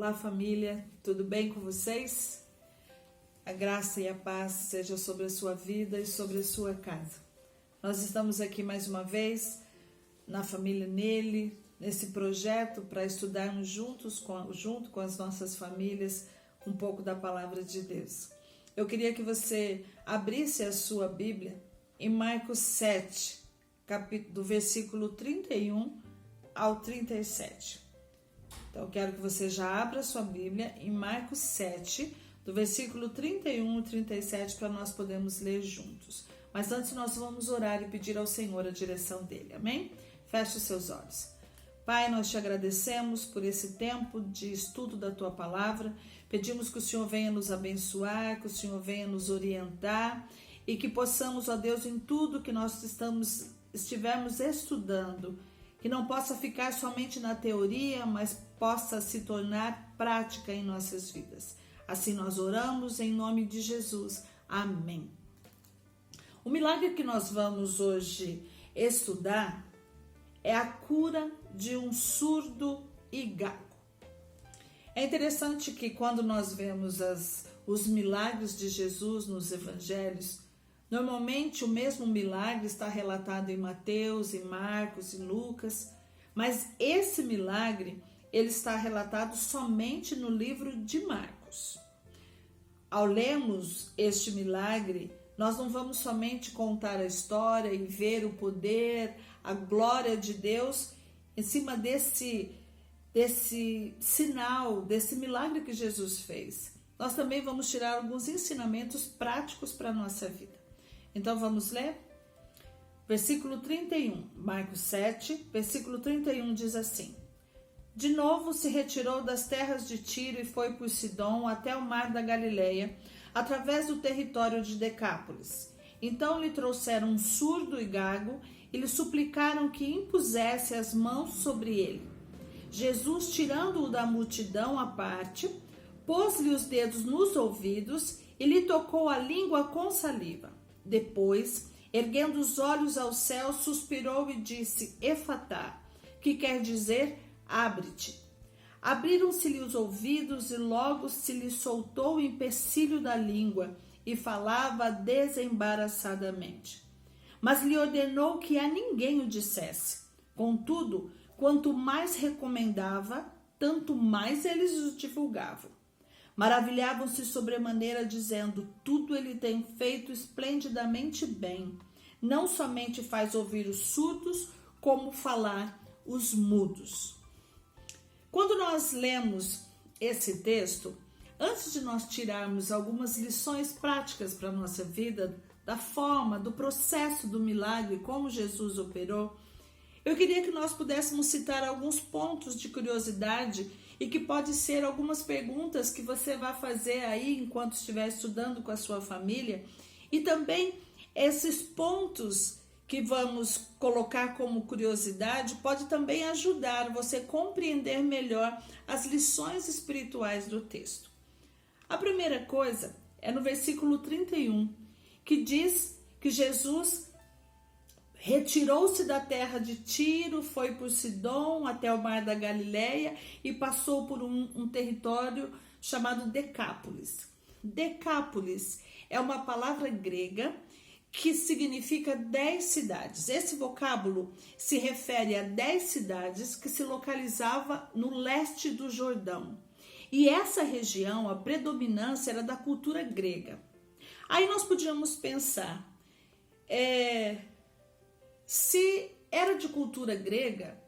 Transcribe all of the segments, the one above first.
Olá família, tudo bem com vocês? A graça e a paz seja sobre a sua vida e sobre a sua casa. Nós estamos aqui mais uma vez na família Nele, nesse projeto para estudarmos junto com as nossas famílias um pouco da palavra de Deus. Eu queria que você abrisse a sua Bíblia em Marcos 7, do versículo 31 ao 37. Então, eu quero que você já abra a sua Bíblia em Marcos 7, do versículo 31 ao 37, para nós podermos ler juntos. Mas antes nós vamos orar e pedir ao Senhor a direção dele, amém? Feche os seus olhos. Pai, nós te agradecemos por esse tempo de estudo da tua palavra. Pedimos que o Senhor venha nos abençoar, que o Senhor venha nos orientar e que possamos, ó Deus, em tudo que nós estivermos estudando, que não possa ficar somente na teoria, mas possa se tornar prática em nossas vidas. Assim nós oramos em nome de Jesus. Amém. O milagre que nós vamos hoje estudar é a cura de um surdo e gago. É interessante que quando nós vemos os milagres de Jesus nos evangelhos, normalmente o mesmo milagre está relatado em Mateus, em Marcos, em Lucas, mas esse milagre ele está relatado somente no livro de Marcos. Ao lermos este milagre, nós não vamos somente contar a história e ver o poder, a glória de Deus em cima desse sinal, desse milagre que Jesus fez. Nós também vamos tirar alguns ensinamentos práticos para a nossa vida. Então vamos ler? Versículo 31, Marcos 7, versículo 31 diz assim: De novo se retirou das terras de Tiro e foi por Sidom até o mar da Galileia, através do território de Decápolis. Então lhe trouxeram um surdo e gago e lhe suplicaram que impusesse as mãos sobre ele. Jesus, tirando-o da multidão à parte, pôs-lhe os dedos nos ouvidos e lhe tocou a língua com saliva. Depois, erguendo os olhos ao céu, suspirou e disse: Efatá, que quer dizer abre-te. Abriram-se-lhe os ouvidos e logo se lhe soltou o empecilho da língua e falava desembaraçadamente. Mas lhe ordenou que a ninguém o dissesse. Contudo, quanto mais recomendava, tanto mais eles o divulgavam. Maravilhavam-se sobremaneira, dizendo: tudo ele tem feito esplendidamente bem. Não somente faz ouvir os surdos, como falar os mudos. Quando nós lemos esse texto, antes de nós tirarmos algumas lições práticas para a nossa vida, da forma, do processo do milagre, como Jesus operou, eu queria que nós pudéssemos citar alguns pontos de curiosidade e que pode ser algumas perguntas que você vai fazer aí enquanto estiver estudando com a sua família, e também esses pontos que vamos colocar como curiosidade pode também ajudar você a compreender melhor as lições espirituais do texto. A primeira coisa é no versículo 31, que diz que Jesus retirou-se da terra de Tiro, foi por Sidom até o mar da Galileia e passou por um território chamado Decápolis. Decápolis é uma palavra grega que significa 10 cidades. Esse vocábulo se refere a 10 cidades que se localizavam no leste do Jordão. E essa região, a predominância era da cultura grega. Aí nós podíamos pensar, se era de cultura grega,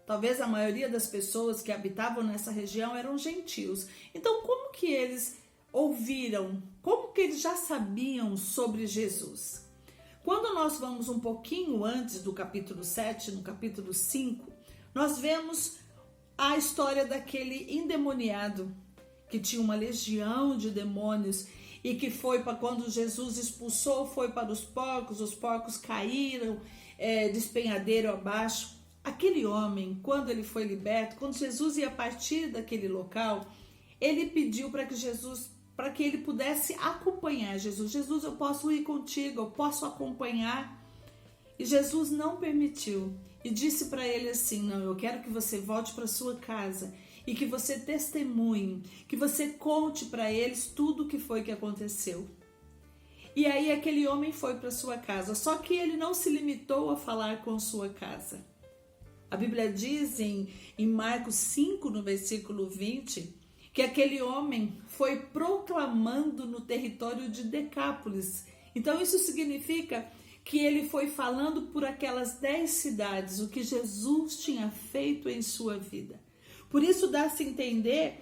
talvez a maioria das pessoas que habitavam nessa região eram gentios. Então, como que eles ouviram? Como que eles já sabiam sobre Jesus? Quando nós vamos um pouquinho antes do capítulo 7, no capítulo 5, nós vemos a história daquele endemoniado que tinha uma legião de demônios e que foi para quando Jesus expulsou, foi para os porcos caíram despenhadeiro abaixo. Aquele homem, quando ele foi liberto, quando Jesus ia partir daquele local, ele pediu para que ele pudesse acompanhar Jesus. Jesus, eu posso ir contigo, eu posso acompanhar. E Jesus não permitiu e disse para ele assim: não, eu quero que você volte para sua casa e que você testemunhe, que você conte para eles tudo o que foi que aconteceu. E aí aquele homem foi para sua casa, só que ele não se limitou a falar com sua casa. A Bíblia diz em Marcos 5, no versículo 20, que aquele homem foi proclamando no território de Decápolis. Então isso significa que ele foi falando por aquelas 10 cidades o que Jesus tinha feito em sua vida. Por isso dá-se a entender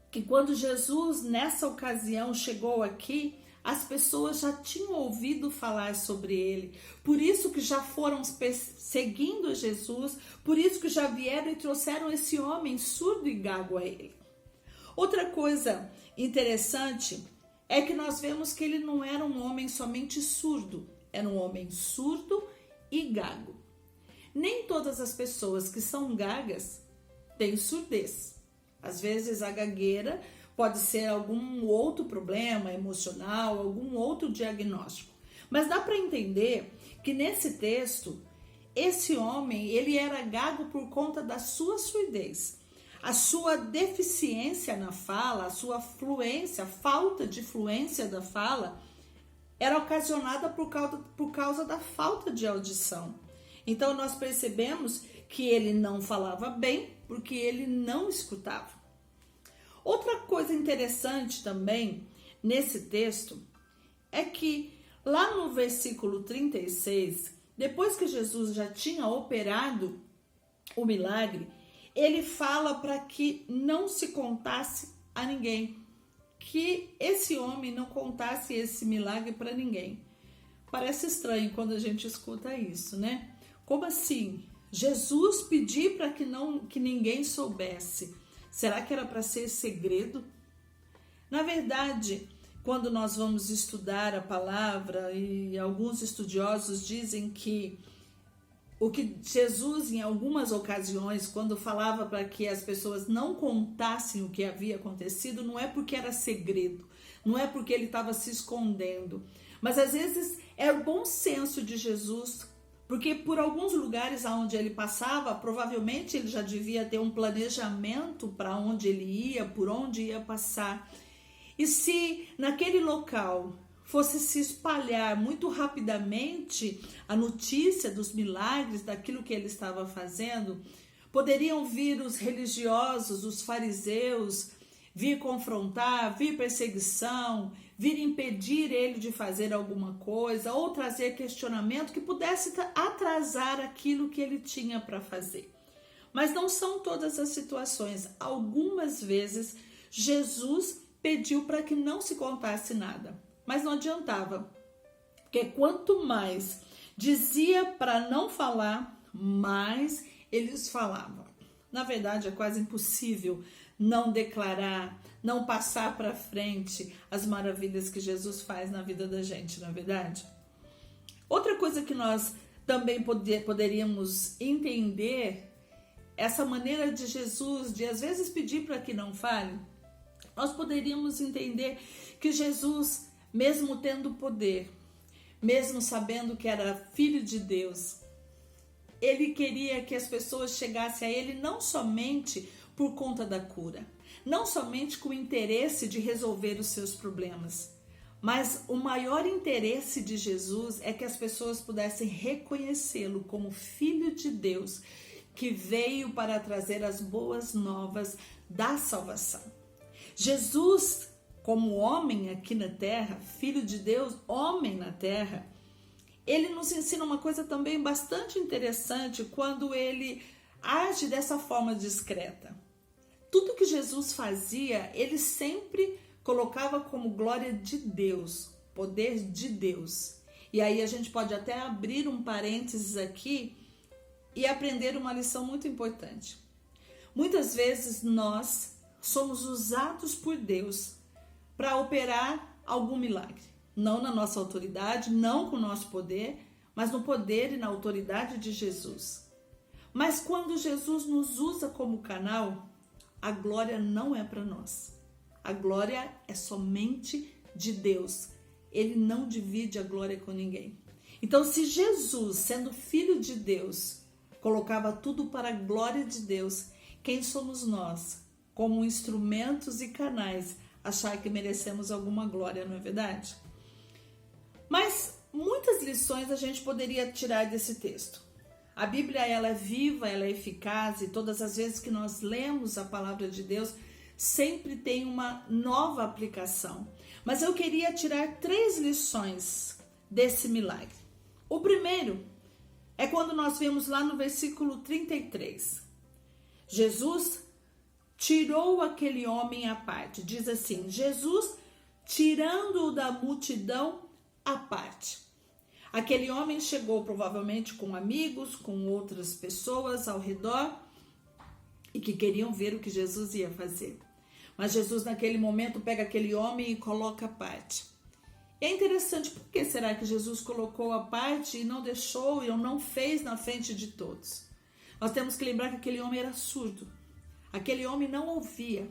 que quando Jesus, nessa ocasião, chegou aqui, as pessoas já tinham ouvido falar sobre ele. Por isso que já foram seguindo Jesus, por isso que já vieram e trouxeram esse homem surdo e gago a ele. Outra coisa interessante é que nós vemos que ele não era um homem somente surdo, era um homem surdo e gago. Nem todas as pessoas que são gagas têm surdez. Às vezes a gagueira pode ser algum outro problema emocional, algum outro diagnóstico. Mas dá para entender que nesse texto, esse homem, ele era gago por conta da sua surdez. A sua deficiência na fala, a sua fluência, falta de fluência da fala, era ocasionada por causa da falta de audição. Então nós percebemos que ele não falava bem porque ele não escutava. Outra coisa interessante também nesse texto é que lá no versículo 36, depois que Jesus já tinha operado o milagre, ele fala para que não se contasse a ninguém, que esse homem não contasse esse milagre para ninguém. Parece estranho quando a gente escuta isso, né? Como assim? Jesus pediu para que ninguém soubesse. Será que era para ser segredo? Na verdade, quando nós vamos estudar a palavra, e alguns estudiosos dizem que o que Jesus, em algumas ocasiões, quando falava para que as pessoas não contassem o que havia acontecido, não é porque era segredo, não é porque ele estava se escondendo, mas às vezes é o bom senso de Jesus, porque por alguns lugares aonde ele passava, provavelmente ele já devia ter um planejamento para onde ele ia, por onde ia passar. E se naquele local fosse se espalhar muito rapidamente a notícia dos milagres, daquilo que ele estava fazendo, poderiam vir os religiosos, os fariseus, vir confrontar, vir perseguição, vir impedir ele de fazer alguma coisa ou trazer questionamento que pudesse atrasar aquilo que ele tinha para fazer. Mas não são todas as situações. Algumas vezes Jesus pediu para que não se contasse nada, mas não adiantava, porque quanto mais dizia para não falar, mais eles falavam. Na verdade, é quase impossível não declarar, não passar para frente as maravilhas que Jesus faz na vida da gente, não é verdade? Outra coisa que nós também poderíamos entender, essa maneira de Jesus de às vezes pedir para que não fale, nós poderíamos entender que Jesus, mesmo tendo poder, mesmo sabendo que era filho de Deus, ele queria que as pessoas chegassem a ele não somente por conta da cura, não somente com o interesse de resolver os seus problemas, mas o maior interesse de Jesus é que as pessoas pudessem reconhecê-lo como filho de Deus, que veio para trazer as boas novas da salvação. Jesus, como homem aqui na terra, filho de Deus, homem na terra, ele nos ensina uma coisa também bastante interessante quando ele age dessa forma discreta. Tudo que Jesus fazia, ele sempre colocava como glória de Deus, poder de Deus. E aí a gente pode até abrir um parênteses aqui e aprender uma lição muito importante. Muitas vezes nós somos usados por Deus para operar algum milagre. Não na nossa autoridade, não com o nosso poder, mas no poder e na autoridade de Jesus. Mas quando Jesus nos usa como canal, a glória não é para nós. A glória é somente de Deus. Ele não divide a glória com ninguém. Então, se Jesus, sendo filho de Deus, colocava tudo para a glória de Deus, quem somos nós como instrumentos e canais, achar que merecemos alguma glória, não é verdade? Mas muitas lições a gente poderia tirar desse texto. A Bíblia, ela é viva, ela é eficaz, e todas as vezes que nós lemos a palavra de Deus, sempre tem uma nova aplicação. Mas eu queria tirar 3 lições desse milagre. O primeiro é quando nós vemos lá no versículo 33. Jesus tirou aquele homem à parte. Diz assim, Jesus tirando-o da multidão à parte. Aquele homem chegou provavelmente com amigos, com outras pessoas ao redor e que queriam ver o que Jesus ia fazer. Mas Jesus naquele momento pega aquele homem e coloca à parte. É interessante, por que será que Jesus colocou à parte e não deixou e não fez na frente de todos? Nós temos que lembrar que aquele homem era surdo. Aquele homem não ouvia.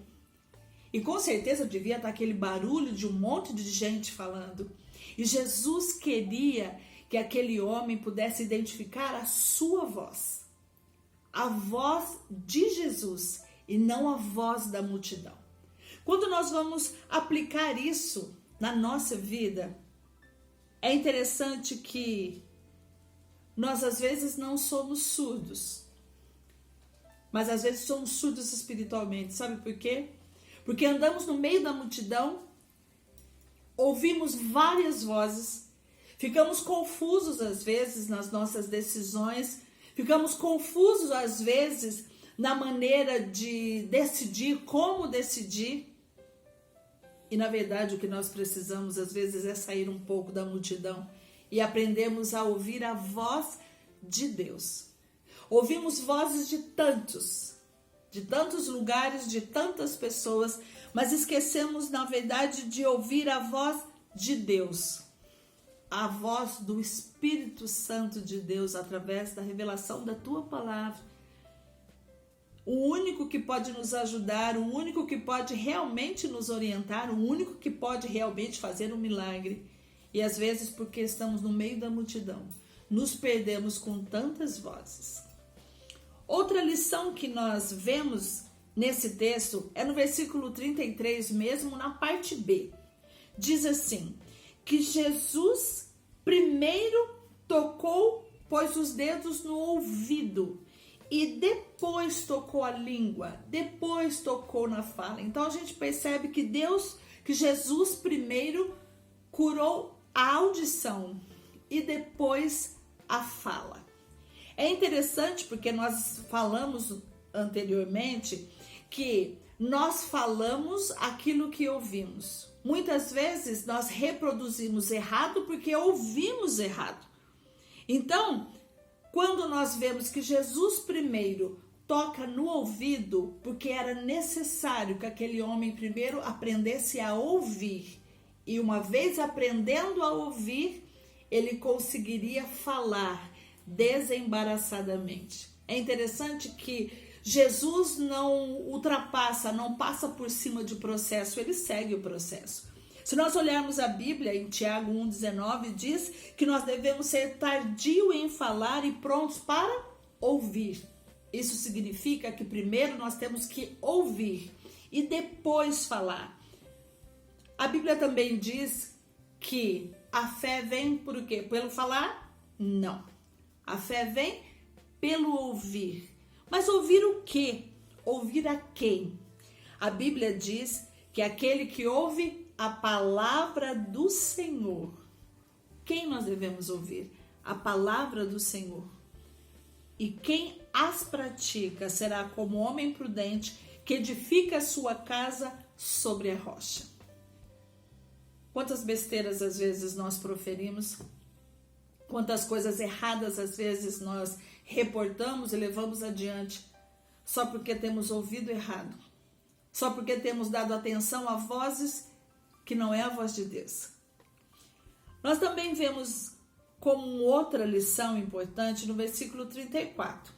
E com certeza devia estar aquele barulho de um monte de gente falando. E Jesus queria que aquele homem pudesse identificar a sua voz. A voz de Jesus e não a voz da multidão. Quando nós vamos aplicar isso na nossa vida, é interessante que nós às vezes não somos surdos, mas às vezes somos surdos espiritualmente. Sabe por quê? Porque andamos no meio da multidão, ouvimos várias vozes, ficamos confusos às vezes nas nossas decisões, ficamos confusos às vezes na maneira de decidir, como decidir. E na verdade o que nós precisamos às vezes é sair um pouco da multidão e aprendermos a ouvir a voz de Deus. Ouvimos vozes de tantos lugares, de tantas pessoas, mas esquecemos na verdade de ouvir a voz de Deus. A voz do Espírito Santo de Deus através da revelação da tua palavra. O único que pode nos ajudar, o único que pode realmente nos orientar, o único que pode realmente fazer um milagre. E às vezes, porque estamos no meio da multidão, nos perdemos com tantas vozes. Outra lição que nós vemos nesse texto é no versículo 33 mesmo, na parte B. Diz assim, que Jesus primeiro tocou, pôs os dedos no ouvido e depois tocou a língua, depois tocou na fala. Então a gente percebe que Jesus primeiro curou a audição e depois a fala. É interessante porque nós falamos anteriormente que nós falamos aquilo que ouvimos. Muitas vezes nós reproduzimos errado porque ouvimos errado. Então, quando nós vemos que Jesus primeiro toca no ouvido, porque era necessário que aquele homem primeiro aprendesse a ouvir. E uma vez aprendendo a ouvir, ele conseguiria falar desembaraçadamente. É interessante que Jesus não ultrapassa, não passa por cima de processo, ele segue o processo. Se nós olharmos a Bíblia, em Tiago 1,19, diz que nós devemos ser tardio em falar e prontos para ouvir. Isso significa que primeiro nós temos que ouvir e depois falar. A Bíblia também diz que a fé vem por quê? Pelo falar? Não. A fé vem pelo ouvir. Mas ouvir o quê? Ouvir a quem? A Bíblia diz que aquele que ouve a palavra do Senhor. Quem nós devemos ouvir? A palavra do Senhor. E quem as pratica será como homem prudente que edifica a sua casa sobre a rocha. Quantas besteiras às vezes nós proferimos, quantas coisas erradas às vezes nós reportamos e levamos adiante, só porque temos ouvido errado, só porque temos dado atenção a vozes que não é a voz de Deus. Nós também vemos como outra lição importante no versículo 34,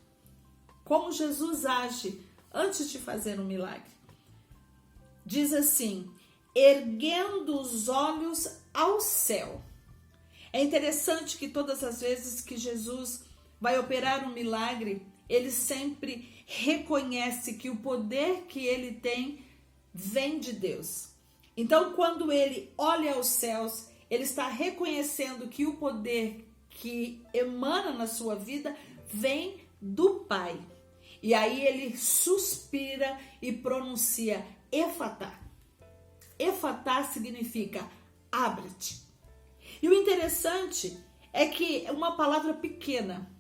como Jesus age antes de fazer um milagre. Diz assim, erguendo os olhos ao céu. É interessante que todas as vezes que Jesus vai operar um milagre, ele sempre reconhece que o poder que ele tem vem de Deus. Então, quando ele olha aos céus, ele está reconhecendo que o poder que emana na sua vida vem do Pai. E aí ele suspira e pronuncia Efatá. Efatá significa abre-te. E o interessante é que é uma palavra pequena,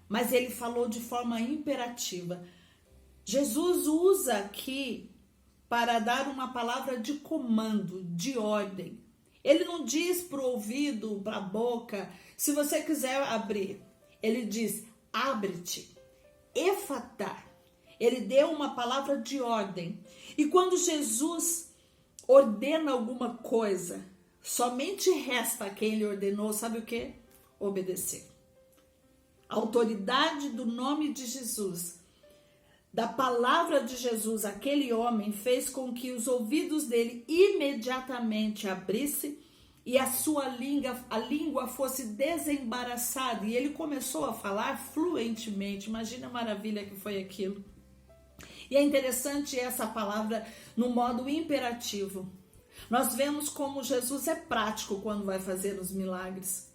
mas ele falou de forma imperativa. Jesus usa aqui para dar uma palavra de comando, de ordem. Ele não diz para o ouvido, para a boca, se você quiser abrir. Ele diz, abre-te, efatá. Ele deu uma palavra de ordem. E quando Jesus ordena alguma coisa, somente resta a quem ele ordenou, sabe o quê? Obedecer. A autoridade do nome de Jesus, da palavra de Jesus, aquele homem fez com que os ouvidos dele imediatamente abrissem e a sua língua fosse desembaraçada. E ele começou a falar fluentemente. Imagina a maravilha que foi aquilo. E é interessante essa palavra no modo imperativo. Nós vemos como Jesus é prático quando vai fazer os milagres.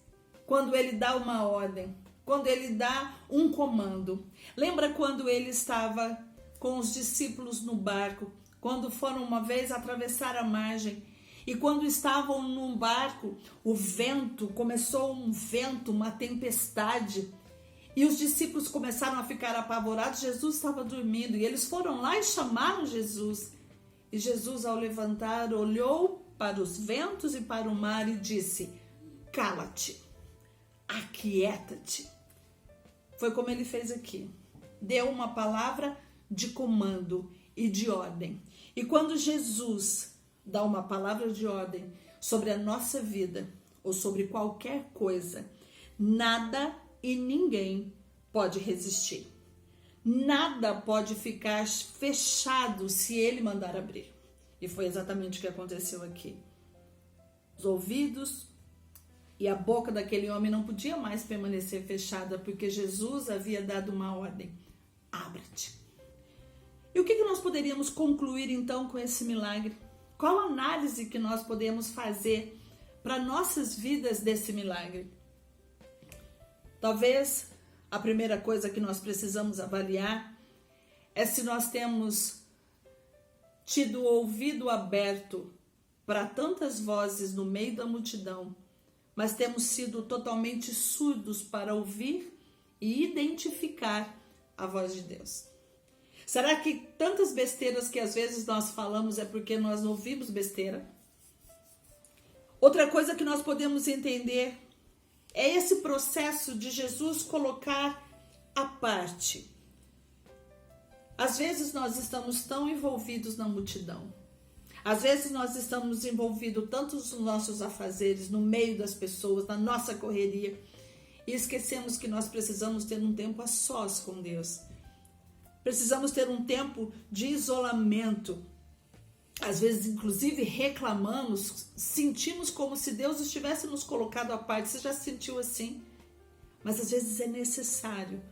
Quando ele dá uma ordem. Quando ele dá um comando. Lembra quando ele estava com os discípulos no barco, quando foram uma vez atravessar a margem, e quando estavam no barco, o vento, começou um vento, uma tempestade, e os discípulos começaram a ficar apavorados. Jesus estava dormindo, e eles foram lá e chamaram Jesus. E Jesus, ao levantar, olhou para os ventos e para o mar e disse, cala-te, aquieta-te. Foi como ele fez aqui. Deu uma palavra de comando e de ordem. E quando Jesus dá uma palavra de ordem sobre a nossa vida ou sobre qualquer coisa, nada e ninguém pode resistir. Nada pode ficar fechado se ele mandar abrir. E foi exatamente o que aconteceu aqui. Os ouvidos e a boca daquele homem não podia mais permanecer fechada, porque Jesus havia dado uma ordem. Abre-te. E o que nós poderíamos concluir então com esse milagre? Qual a análise que nós podemos fazer para nossas vidas desse milagre? Talvez a primeira coisa que nós precisamos avaliar é se nós temos tido o ouvido aberto para tantas vozes no meio da multidão, mas temos sido totalmente surdos para ouvir e identificar a voz de Deus. Será que tantas besteiras que às vezes nós falamos é porque nós ouvimos besteira? Outra coisa que nós podemos entender é esse processo de Jesus colocar à parte. Às vezes nós estamos tão envolvidos na multidão. Às vezes nós estamos envolvidos tanto nos nossos afazeres, no meio das pessoas, na nossa correria, e esquecemos que nós precisamos ter um tempo a sós com Deus. Precisamos ter um tempo de isolamento. Às vezes, inclusive, reclamamos, sentimos como se Deus estivesse nos colocado à parte. Você já se sentiu assim? Mas às vezes é necessário.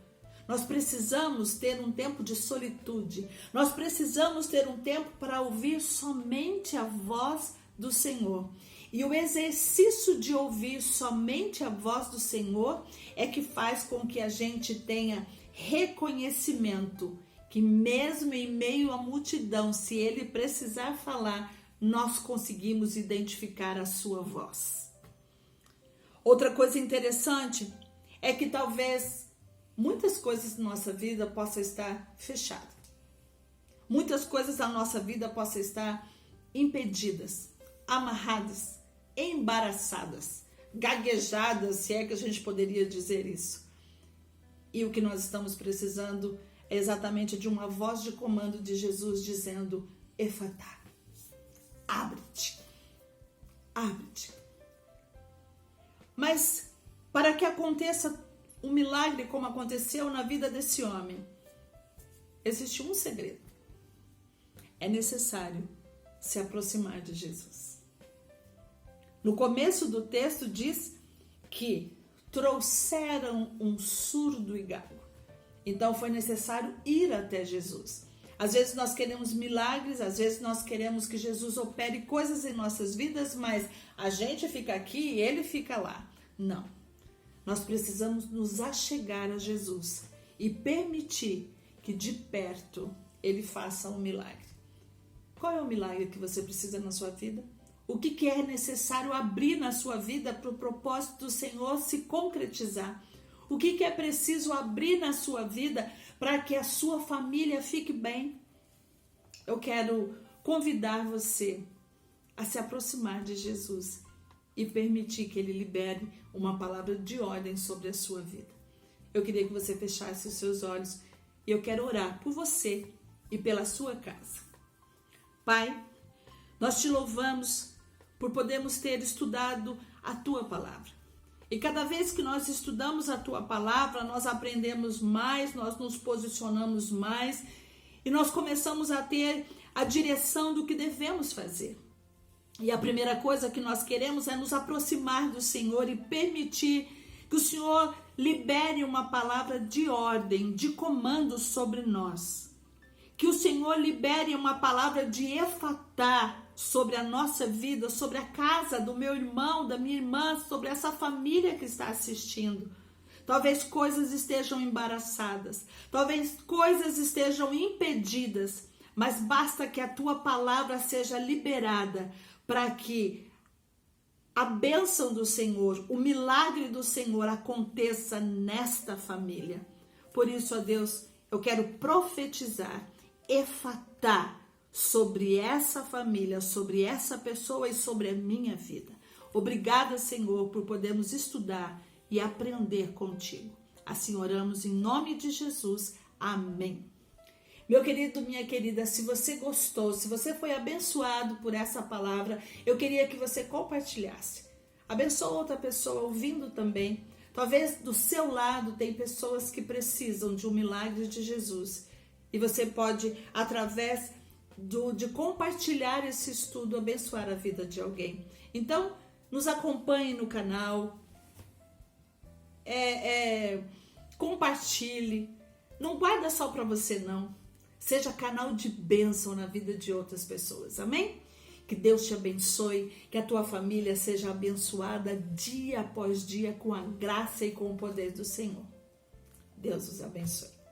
Nós precisamos ter um tempo de solitude. Nós precisamos ter um tempo para ouvir somente a voz do Senhor. E o exercício de ouvir somente a voz do Senhor é que faz com que a gente tenha reconhecimento, que mesmo em meio à multidão, se ele precisar falar, nós conseguimos identificar a sua voz. Outra coisa interessante é que talvez muitas coisas na nossa vida possam estar fechadas. Muitas coisas da nossa vida possam estar impedidas, amarradas, embaraçadas, gaguejadas, se é que a gente poderia dizer isso. E o que nós estamos precisando é exatamente de uma voz de comando de Jesus dizendo, Efatá, abre-te, abre-te. Mas para que aconteça um milagre como aconteceu na vida desse homem, existe um segredo. É necessário se aproximar de Jesus. No começo do texto diz que trouxeram um surdo e gago. Então foi necessário ir até Jesus. Às vezes nós queremos milagres, às vezes nós queremos que Jesus opere coisas em nossas vidas, mas a gente fica aqui e ele fica lá. Não. Nós precisamos nos achegar a Jesus e permitir que de perto ele faça um milagre. Qual é o milagre que você precisa na sua vida? O que é necessário abrir na sua vida para o propósito do Senhor se concretizar? O que é preciso abrir na sua vida para que a sua família fique bem? Eu quero convidar você a se aproximar de Jesus e permitir que ele libere uma palavra de ordem sobre a sua vida. Eu queria que você fechasse os seus olhos e eu quero orar por você e pela sua casa. Pai, nós te louvamos por podermos ter estudado a tua palavra. E cada vez que nós estudamos a tua palavra, nós aprendemos mais, nós nos posicionamos mais e nós começamos a ter a direção do que devemos fazer. E a primeira coisa que nós queremos é nos aproximar do Senhor e permitir que o Senhor libere uma palavra de ordem, de comando sobre nós. Que o Senhor libere uma palavra de efatá sobre a nossa vida, sobre a casa do meu irmão, da minha irmã, sobre essa família que está assistindo. Talvez coisas estejam embaraçadas, talvez coisas estejam impedidas, mas basta que a tua palavra seja liberada para que a bênção do Senhor, o milagre do Senhor aconteça nesta família. Por isso, ó Deus, eu quero profetizar, efatá sobre essa família, sobre essa pessoa e sobre a minha vida. Obrigada, Senhor, por podermos estudar e aprender contigo. Assim oramos em nome de Jesus. Amém. Meu querido, minha querida, se você gostou, se você foi abençoado por essa palavra, eu queria que você compartilhasse. Abençoa outra pessoa ouvindo também. Talvez do seu lado tem pessoas que precisam de um milagre de Jesus. E você pode, através de compartilhar esse estudo, abençoar a vida de alguém. Então, nos acompanhe no canal, compartilhe, não guarda só para você não, seja canal de bênção na vida de outras pessoas, amém? Que Deus te abençoe, que a tua família seja abençoada dia após dia com a graça e com o poder do Senhor. Deus os abençoe.